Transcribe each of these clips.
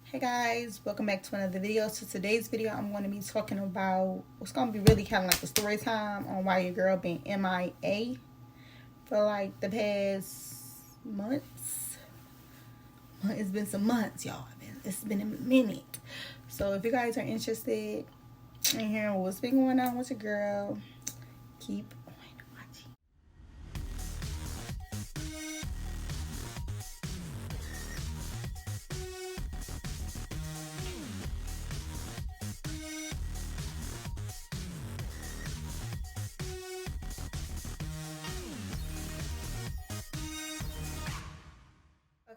Hey guys, welcome back to another video. So today's video I'm going to be talking about what's going to be really kind of like a story time on why your girl been MIA for like the past months. It's been some months, y'all. It's been a minute. So if you guys are interested in hearing what's been going on with your girl, keep on watching.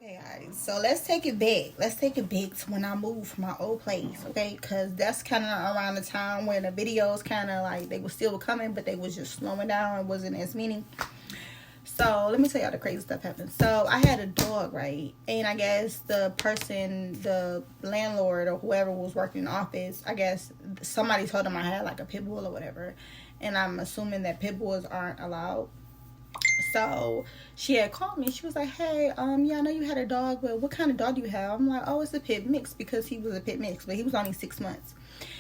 Okay guys, so let's take it back. Let's take it back to when I moved from my old place, okay? Because that's kind of around the time when the videos kind of like, they were still coming, but they was just slowing down. It wasn't as many. So let me tell y'all the crazy stuff happened. So I had a dog, right? And I guess the person, the landlord or whoever was working in the office, I guess somebody told them I had like a pit bull or whatever. And I'm assuming that pit bulls aren't allowed. So she had called me. She was like, hey, yeah, I know you had a dog, but what kind of dog do you have? I'm like, oh, it's a pit mix, because he was a pit mix, but he was only 6 months.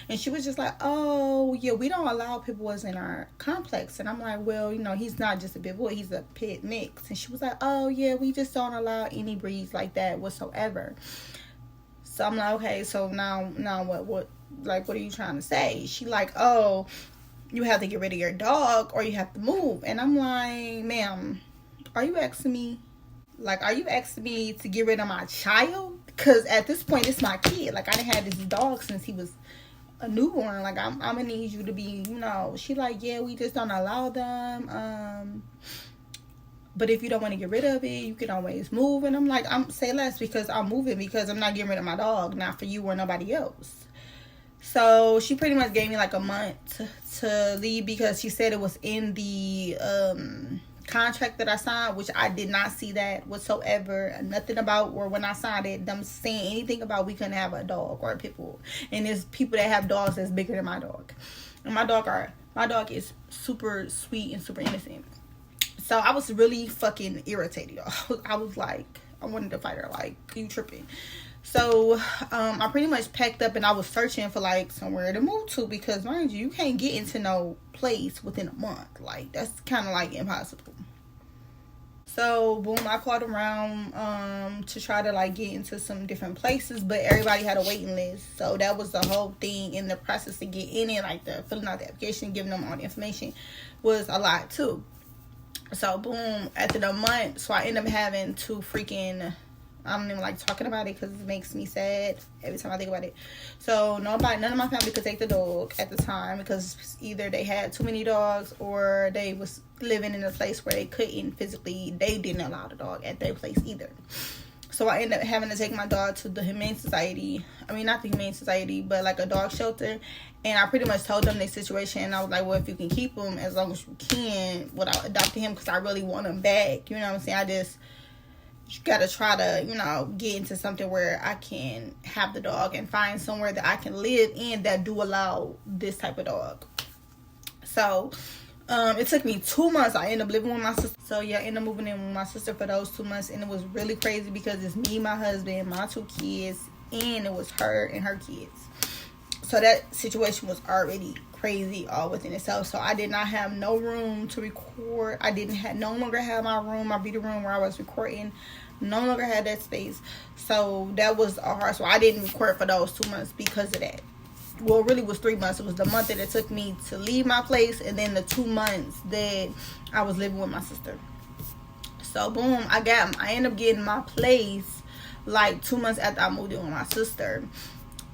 And she was just like, oh, yeah, we don't allow pit bulls in our complex. And I'm like, well, you know, he's not just a pit bull, he's a pit mix. And she was like, oh, yeah, we just don't allow any breeds like that whatsoever. So I'm like, okay, so now what are you trying to say? She like, oh, you have to get rid of your dog or you have to move. And I'm like, ma'am, are you asking me? Like, are you asking me to get rid of my child? Because at this point, it's my kid. Like, I didn't have this dog since he was a newborn. Like, I'm going to need you to be, you know. She like, yeah, we just don't allow them. But if you don't want to get rid of it, you can always move. And I'm like, say less, because I'm moving, because I'm not getting rid of my dog. Not for you or nobody else. So she pretty much gave me like a month to leave, because she said it was in the contract that I signed, which I did not see that whatsoever. Nothing about, or when I signed it, them saying anything about we couldn't have a dog or a pit bull. And there's people that have dogs that's bigger than my dog. And my dog is super sweet and super innocent. So I was really fucking irritated, y'all. I was like, I wanted to fight her, like, you tripping. So I pretty much packed up and I was searching for like somewhere to move to, because mind you can't get into no place within a month. Like, that's kind of like impossible. So boom, I called around to try to like get into some different places, but everybody had a waiting list. So that was the whole thing in the process to get in it, like the filling out the application, giving them all the information was a lot too. So boom, after the month, so I ended up having to freaking, I don't even like talking about it because it makes me sad every time I think about it. So none of my family could take the dog at the time, because either they had too many dogs or they was living in a place where they couldn't physically, they didn't allow the dog at their place either. So I ended up having to take my dog to the Humane Society. I mean, not the Humane Society, but like a dog shelter. And I pretty much told them their situation. And I was like, well, if you can keep him as long as you can without adopting him, because I really want him back. You know what I'm saying? You gotta try to, you know, get into something where I can have the dog and find somewhere that I can live in that do allow this type of dog. So it took me 2 months. I ended up living with my sister. So yeah, I ended up moving in with my sister for those 2 months, and it was really crazy because it's me, my husband, my 2 kids, and it was her and her kids. So that situation was already crazy all within itself. So I did not have no room to record. I no longer have my room, my video room where I was recording. No longer had that space. So that was hard. So I didn't record for those 2 months because of that. Well, it really was 3 months. It was the month that it took me to leave my place, and then the 2 months that I was living with my sister. So boom, I ended up getting my place like 2 months after I moved in with my sister.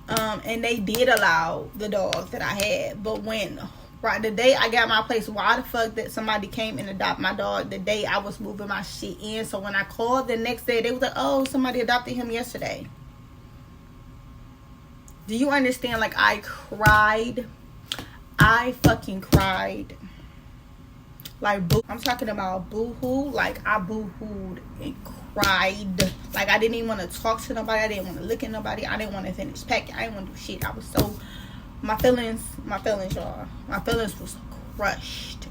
And they did allow the dog that I had, but the day I got my place, why the fuck that somebody came and adopted my dog the day I was moving my shit in? So when I called the next day, they was like, oh, somebody adopted him yesterday. Do you understand? Like, I cried. I fucking cried. Like, I'm talking about boo-hoo. Like, I boo-hooed and cried. Like, I didn't even want to talk to nobody. I didn't want to look at nobody. I didn't want to finish packing. I didn't want to do shit. I was so, my feelings, y'all. My feelings was crushed.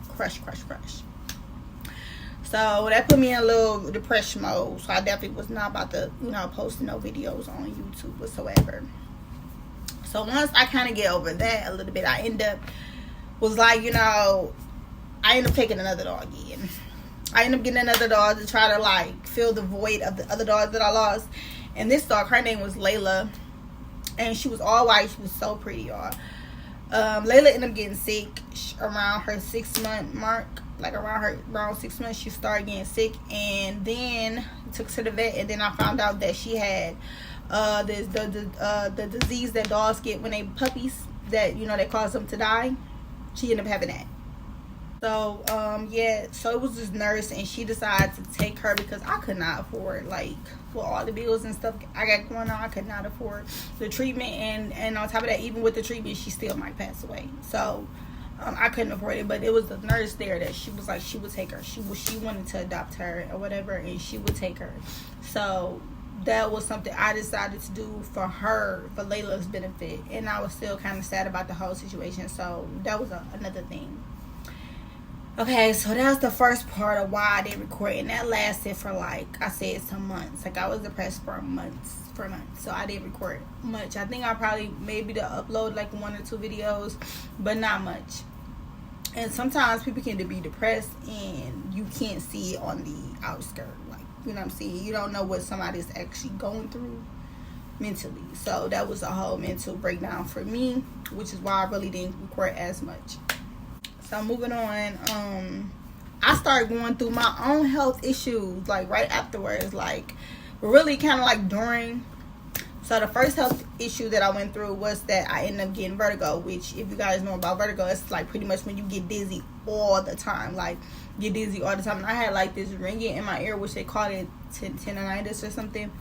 So that put me in a little depression mode. So I definitely was not about to, posting no videos on YouTube whatsoever. So once I kind of get over that a little bit, I end up taking another dog in. I end up getting another dog to try to like fill the void of the other dogs that I lost. And this dog, her name was Layla, and she was all white. She was so pretty, y'all. Layla ended up getting sick around her 6-month mark. Like around 6 months, she started getting sick, and then took her to the vet, and then I found out that she had the disease that dogs get when they puppies, that they cause them to die. She ended up having that. So so it was this nurse, and she decided to take her because I could not afford, like, for all the bills and stuff I got going on, I could not afford the treatment, and on top of that, even with the treatment, she still might pass away. So I couldn't afford it, but it was the nurse there that she was like, she would take her. She wanted to adopt her or whatever, and she would take her. So that was something I decided to do for her, for Layla's benefit, and I was still kind of sad about the whole situation. So that was another thing. Okay, so that's the first part of why I didn't record, and that lasted for, like I said, some months. Like, I was depressed for months, so I didn't record much. I think I probably maybe to upload like 1 or 2 videos, but not much. And sometimes people can be depressed and you can't see it on the outskirts, like, you know what I'm saying? You don't know what somebody's actually going through mentally. So that was a whole mental breakdown for me, which is why I really didn't record as much. So moving on, I started going through my own health issues, like, right afterwards, like, really kind of like during. So the first health issue that I went through was that I ended up getting vertigo, which, if you guys know about vertigo, it's like pretty much when you get dizzy all the time, like, get dizzy all the time. And I had like this ringing in my ear, which they called it tendinitis or something,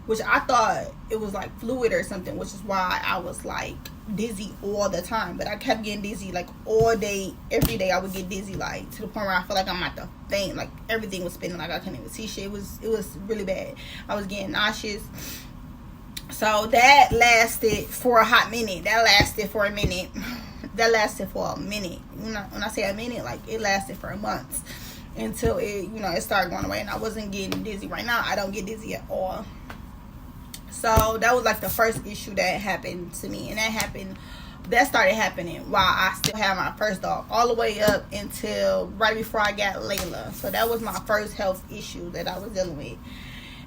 which I thought it was like fluid or something, which is why I was like dizzy all the time. But I kept getting dizzy like all day, every day. I would get dizzy, like, to the point where I feel like I'm about to faint. Like, everything was spinning, like I couldn't even see shit. It was really bad. I was getting nauseous. So that lasted for a hot minute. That lasted for a minute. When I say a minute, like, it lasted for months until it started going away, and I wasn't getting dizzy. Right now, I don't get dizzy at all. So that was like the first issue that happened to me, and that started happening while I still had my first dog, all the way up until right before I got Layla. So that was my first health issue that I was dealing with.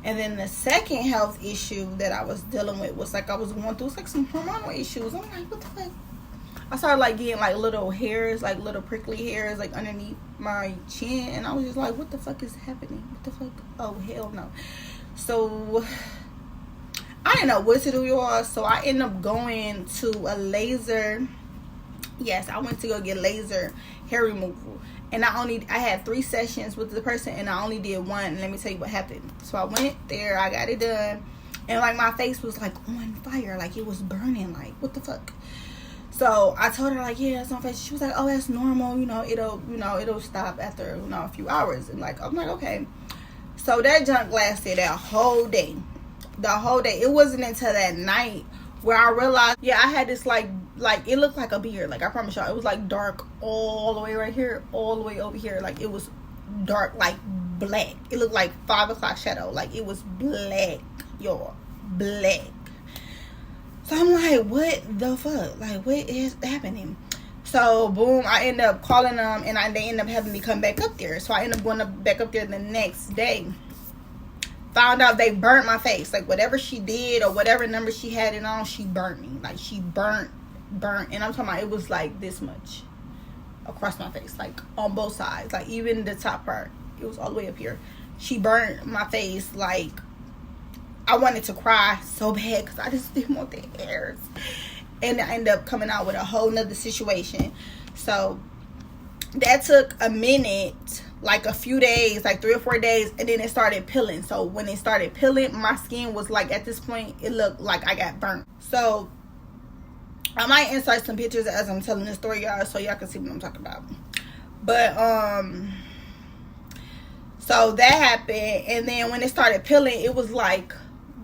And then the second health issue that I was dealing with was like I was going through like some hormonal issues. I'm like, what the fuck? I started like getting like little hairs, like little prickly hairs, like underneath my chin, and I was just like, what the fuck is happening? What the fuck? Oh, hell no. So I didn't know what to do, y'all. So I ended up going to a laser. Yes, I went to go get laser hair removal. And I had 3 sessions with the person, and I only did 1. And let me tell you what happened. So I went there, I got it done, and like my face was like on fire, like it was burning, like, what the fuck? So I told her, like, yeah, that's my face. She was like, oh, that's normal, it'll stop after a few hours. And like, I'm like, okay. So that junk lasted that whole day. The whole day. It wasn't until that night where I realized, I had this like it looked like a beard. Like, I promise y'all, it was like dark all the way right here, all the way over here. Like, it was dark, like black. It looked like 5 o'clock shadow. Like, it was black, y'all, black. So I'm like, what the fuck? Like, what is happening? So boom, I end up calling them, and they end up having me come back up there. So I end up going back up there the next day. Found out they burnt my face. Like, whatever she did or whatever number she had it on, she burnt me. Like, she burnt. And I'm talking about, it was like this much across my face, like on both sides. Like, even the top part, it was all the way up here. She burnt my face. Like, I wanted to cry so bad because I just didn't want the hairs. And I ended up coming out with a whole nother situation. So that took a minute, like a few days, like 3 or 4 days, and then it started peeling. So when it started peeling, my skin was like, at this point, it looked like I got burnt. So I might insert some pictures as I'm telling this story, y'all, so y'all can see what I'm talking about. But so that happened, and then when it started peeling, it was like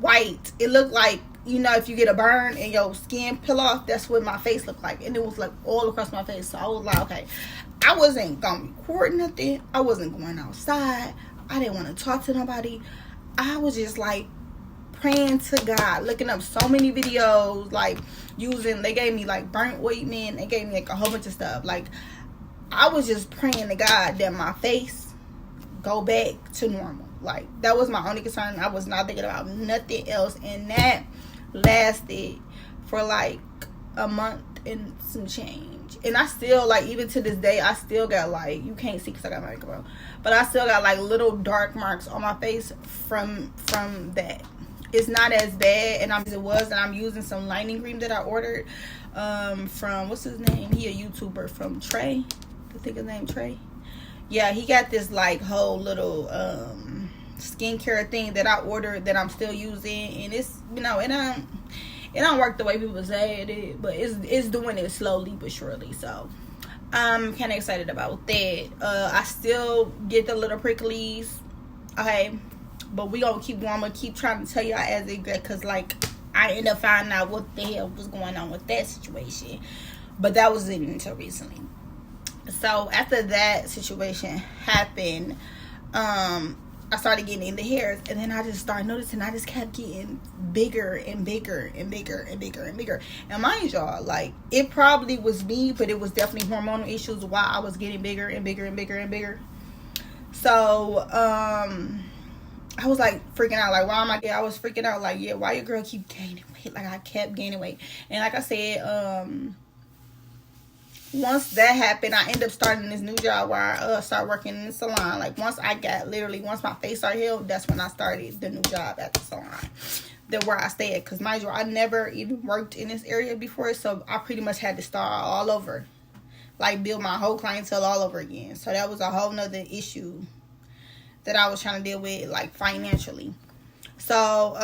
white. It looked like you know, if you get a burn and your skin peel off, that's what my face looked like. And it was like all across my face. So I was like, okay, I wasn't gonna record nothing. I wasn't going outside. I didn't want to talk to nobody. I was just like praying to God, looking up so many videos, like using, they gave me like burnt ointment, they gave me like a whole bunch of stuff. Like I was just praying to God that my face go back to normal. Like that was my only concern. I was not thinking about nothing else, and that lasted for like a month and some change. And I still, like, even to this day, I still got like, you can't see because I got my makeup on, but I still got like little dark marks on my face from that. It's not as bad and it was, and I'm using some lining cream that I ordered from, what's his name, he a YouTuber, from Trey, I think his name Trey. Yeah, he got this like whole little skincare thing that I ordered that I'm still using, and it's, you know, it don't work the way people say it did, but it's doing it slowly but surely. So I'm kind of excited about that. I still get the little pricklies, okay, but we gonna keep going. I'm gonna keep trying to tell y'all as it goes, because like I ended up finding out what the hell was going on with that situation, but that wasn't until recently. So after that situation happened, I started getting in the hairs, and then I just started noticing I just kept getting bigger and bigger and bigger and bigger and bigger. And mind y'all, like, it probably was me, but it was definitely hormonal issues why I was getting bigger and bigger and bigger and bigger. So I was like freaking out, like, why am I was freaking out, like, yeah, why your girl keep gaining weight? Like, I kept gaining weight. And like I said, once that happened, I ended up starting this new job where I started working in the salon. Like, once my face started healed, that's when I started the new job at the salon, where I stayed. Because mind you, I never even worked in this area before, so I pretty much had to start all over, like build my whole clientele all over again. So that was a whole nother issue that I was trying to deal with, like, financially. So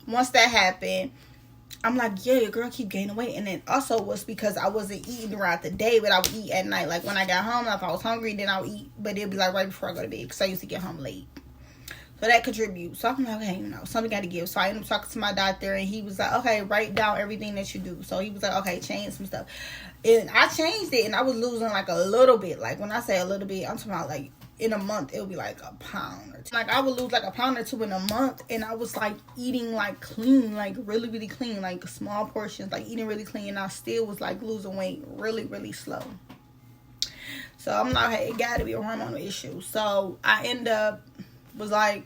once that happened, I'm like, yeah, your girl keep gaining weight. And then also was because I wasn't eating throughout the day, but I would eat at night. Like, when I got home, if I was hungry, then I would eat, but it'd be like right before I go to bed, because I used to get home late. So that contributes. So I'm like, okay, you know, something got to give. So I ended up talking to my doctor, and he was like, okay, write down everything that you do. So he was like, okay, change some stuff. And I changed it, and I was losing like a little bit. Like, when I say a little bit, I'm talking about like in a month, it would be like a pound or two. Like, I would lose like a pound or two in a month, and I was like eating like clean, like really, really clean, like small portions, like eating really clean, and I still was like losing weight really, really slow. So I'm like, hey, it gotta be a hormonal issue. So I end up was like,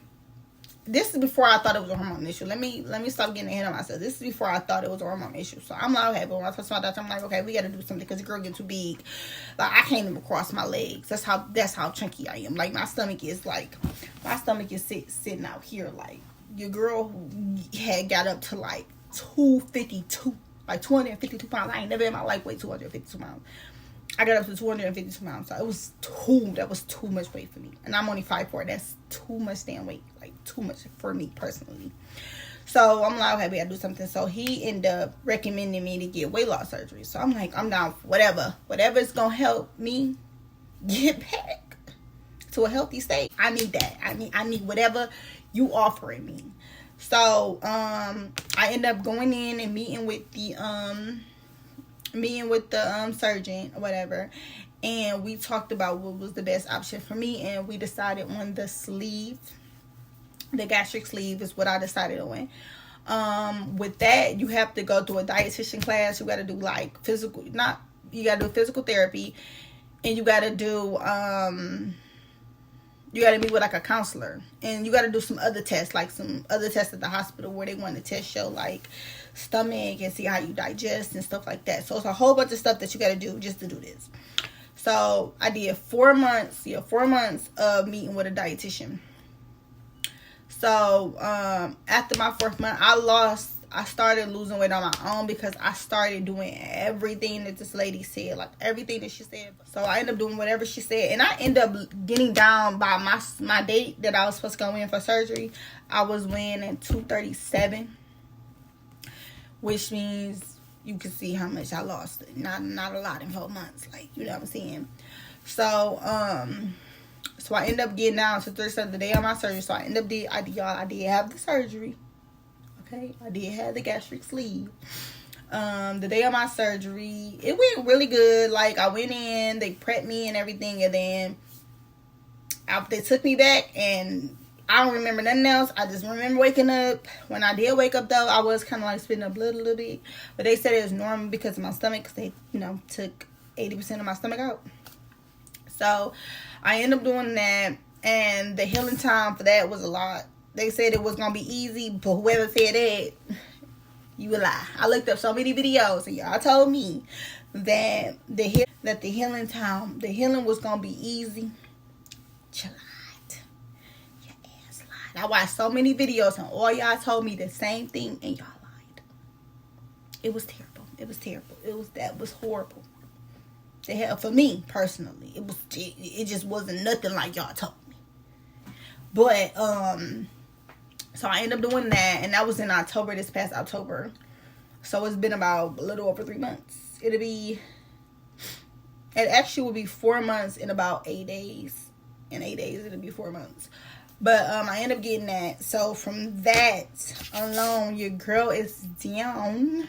this is before I thought it was a hormonal issue. Let me stop getting ahead of myself. This is before I thought it was a hormonal issue. So I'm like, okay, but when I talk to my doctor, I'm like, okay, we got to do something, because the girl get too big. Like, I can't even cross my legs. That's how chunky I am. Like, my stomach is sitting out here. Like, your girl had got up to like 252, like 252 pounds. I ain't never in my life weighed 252 pounds. I got up to 252 pounds. So that was too much weight for me. And I'm only 5'4". That's too much damn weight. Like, too much for me personally. So I'm like, okay, we gotta do something. So he ended up recommending me to get weight loss surgery. So I'm like, I'm down for whatever's gonna help me get back to a healthy state. I need that. I need whatever you offering me. So I end up going in and meeting with the surgeon or whatever, and we talked about what was the best option for me, and we decided on the sleeve. The gastric sleeve is what I decided on. With that, you have to go through a dietitian class. You got to do like you got to do physical therapy, and you got to do you got to meet with like a counselor, and you got to do some other tests, like some other tests at the hospital where they want to test your like stomach and see how you digest and stuff like that. So it's a whole bunch of stuff that you got to do just to do this. So I did 4 months of meeting with a dietitian. So after my 4th month, I started losing weight on my own, because I started doing everything that this lady said, like everything that she said. So I ended up doing whatever she said, and I ended up getting down by my date that I was supposed to go in for surgery. I was weighing at 237, which means you can see how much I lost. Not a lot in 4 months, like, you know what I'm saying. So I ended up getting down to 37 the day of my surgery. So I did have the surgery. Okay, I did have the gastric sleeve. The day of my surgery, it went really good. Like, I went in, they prepped me and everything, and then they took me back, and I don't remember nothing else. I just remember waking up. When I did wake up, though, I was kind of like spitting up blood a little bit, but they said it was normal because of my stomach, because they, you know, took 80% of my stomach out. So I ended up doing that, and the healing time for that was a lot. They said it was gonna be easy, but whoever said that, you a lie. I looked up so many videos, and y'all told me that the healing was gonna be easy. You lied. Your ass lied. I watched so many videos, and all y'all told me the same thing, and y'all lied. It was terrible. It was terrible. That was horrible. They had, for me personally, it just wasn't nothing like y'all told me. But so I ended up doing that, and that was in October, this past October. So it's been about a little over 3 months. It actually would be 4 months in about 8 days. In 8 days, it'll be 4 months. But I ended up getting that. So from that alone, your girl is down.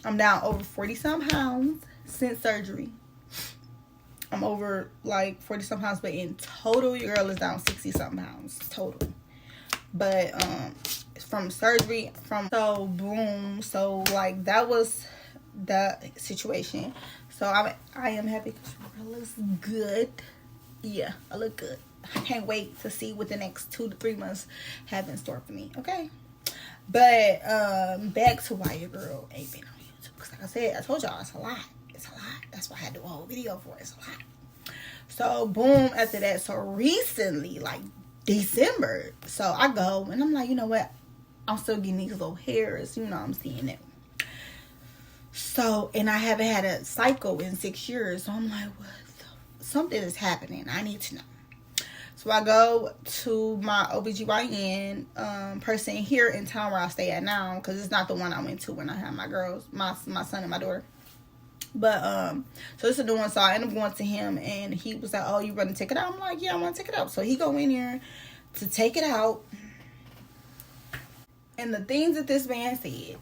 I'm down over 40-some pounds since surgery. I'm over like 40-some pounds, but in total, your girl is down 60-something pounds total. But from surgery, so boom, so like that was the situation. So I am happy because your girl looks good. Yeah, I look good. I can't wait to see what the next 2 to 3 months have in store for me. Okay, but back to why your girl ain't been on YouTube. Because like I said, I told y'all, it's a lot. It's a lot. That's why I had to do a whole video for it. It's a lot. So boom, after that, so recently, like December, so I go and I'm like, you know what, I'm still getting these little hairs, you know, I'm seeing it. So, and I haven't had a cycle in 6 years, so I'm like, what something is happening, I need to know. So I go to my OBGYN person here in town where I stay at now, because it's not the one I went to when I had my girls, my son and my daughter. But so this is the one. So I ended up going to him, and he was like, oh, you want to take it out? I'm like, yeah, I want to take it out. So he go in here to take it out, and the things that this man said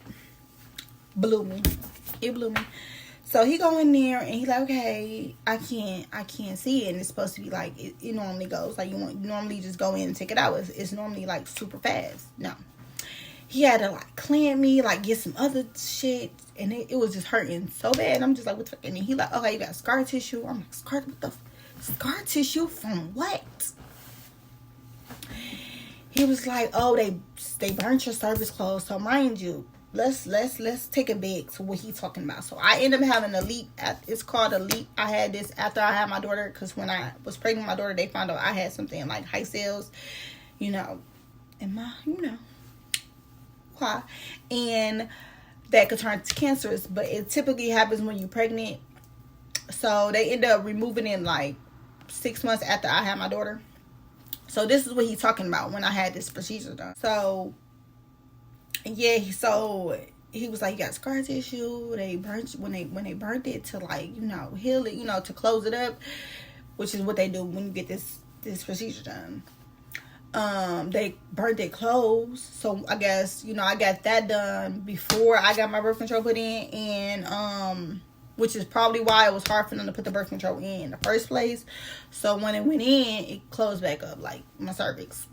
blew me. It blew me. So he go in there, and he like, okay, I can't see it, and it's supposed to be like it normally goes. Like you normally just go in and take it out. It's normally like super fast. No. He had to like clean me, like get some other shit, and it was just hurting so bad. And I'm just like, what the fuck? And he like, okay, you got scar tissue. I'm like, scar tissue from what? He was like, oh, they burnt your cervix closed. So mind you, let's take it back to what he's talking about. So I ended up having a leap. It's called a leap. I had this after I had my daughter, because when I was pregnant with my daughter, they found out I had something like high cells, you know, and and that could turn to cancerous, but it typically happens when you're pregnant. So they end up removing it like 6 months after I had my daughter. So this is what he's talking about when I had this procedure done. So yeah, so he was like, you got scar tissue. They burnt when they burnt it to like, you know, heal it, you know, to close it up, which is what they do when you get this procedure done. They burnt their clothes. So I guess, you know, I got that done before I got my birth control put in, and which is probably why it was hard for them to put the birth control in the first place. So when it went in, it closed back up, like my cervix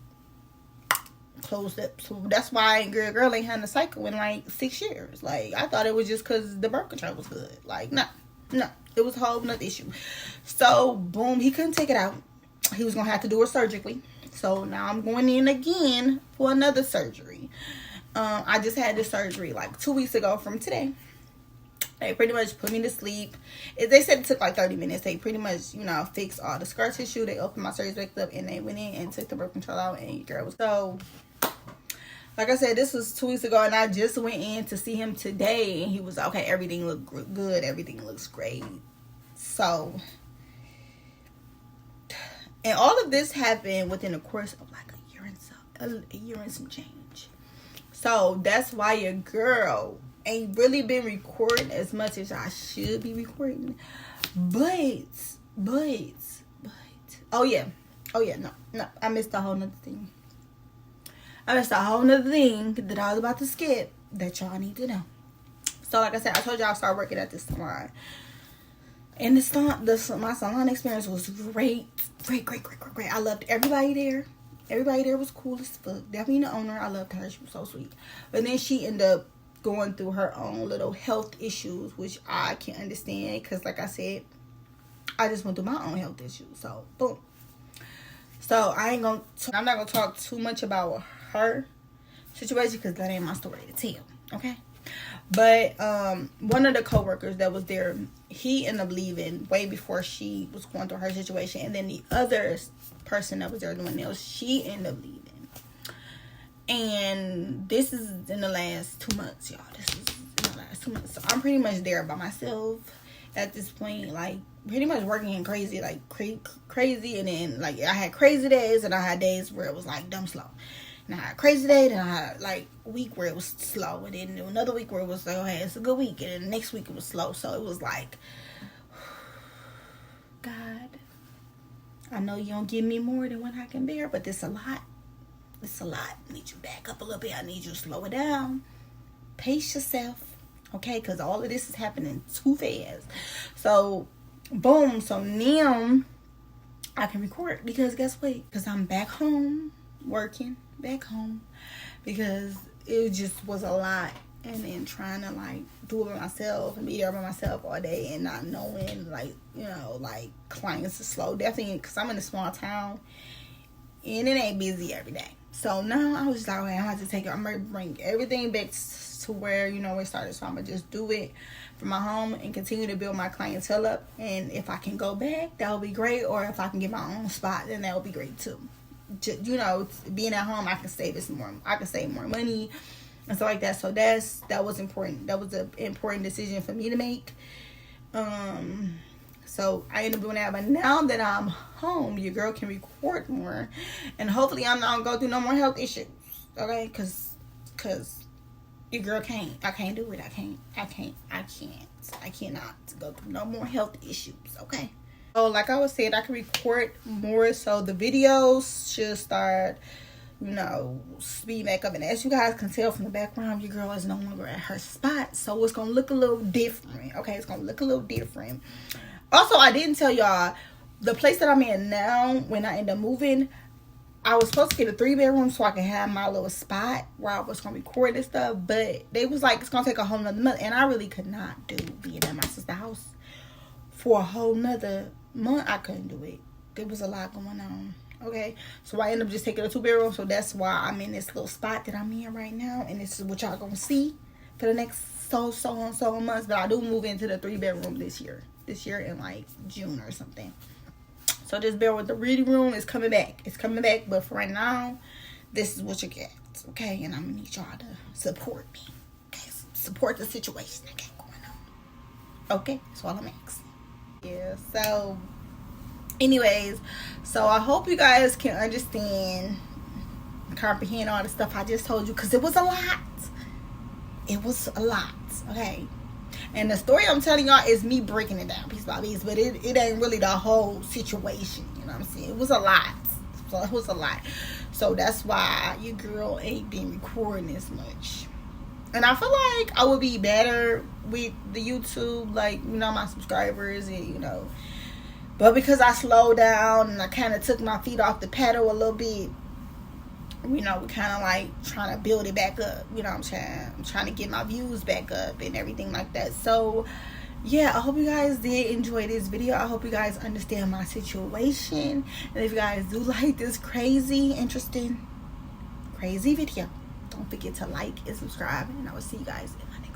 closed up. So that's why girl ain't had a cycle in like 6 years. Like I thought it was just because the birth control was good. Like no, it was a whole nother issue. So boom, he couldn't take it out. He was gonna have to do it surgically. So now I'm going in again for another surgery. I just had this surgery like 2 weeks ago from today. They pretty much put me to sleep. They said it took like 30 minutes. They pretty much, you know, fixed all the scar tissue. They opened my cervix up, and they went in and took the birth control out, and girl was so. Like I said, this was 2 weeks ago, and I just went in to see him today, and he was like, okay, everything looked good. Everything looks great. So, and all of this happened within the course of like a year and some change. So that's why your girl ain't really been recording as much as I should be recording. But oh yeah, no, I missed a whole nother thing. That's a whole nother thing that I was about to skip that y'all need to know. So like I said, I told y'all I started working at this salon. And my salon experience was great. Great. I loved everybody there. Everybody there was cool as fuck. Definitely the owner. I loved her. She was so sweet. But then she ended up going through her own little health issues, which I can understand. Because like I said, I just went through my own health issues. So, boom. So, I'm not going to talk too much about her situation because that ain't my story to tell. Okay? But one of the co-workers that was there, he ended up leaving way before she was going through her situation. And then the other person that was there doing nails, she ended up leaving. And this is in the last 2 months, y'all. This is in the last 2 months. So I'm pretty much there by myself at this point. Like, pretty much working crazy. Like, crazy. And then, like, I had crazy days. And I had days where it was, like, dumb slow. And I had a crazy day. Then I had, like, a week where it was slow. And then another week where it was, like, okay, it's a good week. And then the next week it was slow. So it was like, God, I know you don't give me more than what I can bear. But this a lot. It's a lot. I need you to back up a little bit. I need you to slow it down. Pace yourself. Okay? Because all of this is happening too fast. So, boom. So now I can record. Because guess what? Because I'm back home. Working. Back home. Because it just was a lot. And then trying to like do it by myself and be there by myself all day. And not knowing like, you know, like clients are slow. Definitely because I'm in a small town. And it ain't busy every day. So now I was just like, okay, I'm going to take it. I'm going to bring everything back to where, you know, it started. So I'm going to just do it from my home and continue to build my clientele up. And if I can go back, that would be great. Or if I can get my own spot, then that would be great too. Just, you know, being at home, I can save more money and stuff like that. So that was important. That was an important decision for me to make. So I ended up doing that. But now that I'm home, your girl can record more. And hopefully I'm not going to go through no more health issues. Okay? Because your girl can't. I can't do it. I cannot go through no more health issues. Okay? So like I was saying, I can record more. So the videos should start, you know, speed back up. And as you guys can tell from the background, your girl is no longer at her spot. So it's going to look a little different. Okay? It's going to look a little different. Also, I didn't tell y'all, the place that I'm in now, when I end up moving, I was supposed to get a 3-bedroom so I could have my little spot where I was going to record and stuff. But they was like, it's going to take a whole nother month. And I really could not do being at my sister's house for a whole nother month. I couldn't do it. There was a lot going on. Okay? So I ended up just taking a 2-bedroom. So that's why I'm in this little spot that I'm in right now. And this is what y'all going to see for the next so months. But I do move into the 3-bedroom this year. This year in like June or something. So just bear with the reading room. It's coming back. But for right now, this is what you get. Okay? And I'm going to need y'all to support me. Okay? Support the situation I got going on. Okay? That's all I'm asking. Yeah. So, anyways. So, I hope you guys can understand, comprehend all the stuff I just told you. Because it was a lot. It was a lot. Okay? And the story I'm telling y'all is me breaking it down piece by piece. But it ain't really the whole situation. You know what I'm saying? It was a lot. So it was a lot. So that's why your girl ain't been recording as much. And I feel like I would be better with the YouTube. Like, you know, my subscribers and, you know. But because I slowed down and I kind of took my feet off the pedal a little bit. You know, we're kind of like trying to build it back up. You know what I'm saying? I'm trying to get my views back up and everything like that. So, yeah, I hope you guys did enjoy this video. I hope you guys understand my situation. And if you guys do like this crazy, interesting, crazy video, don't forget to like and subscribe. And I will see you guys in my next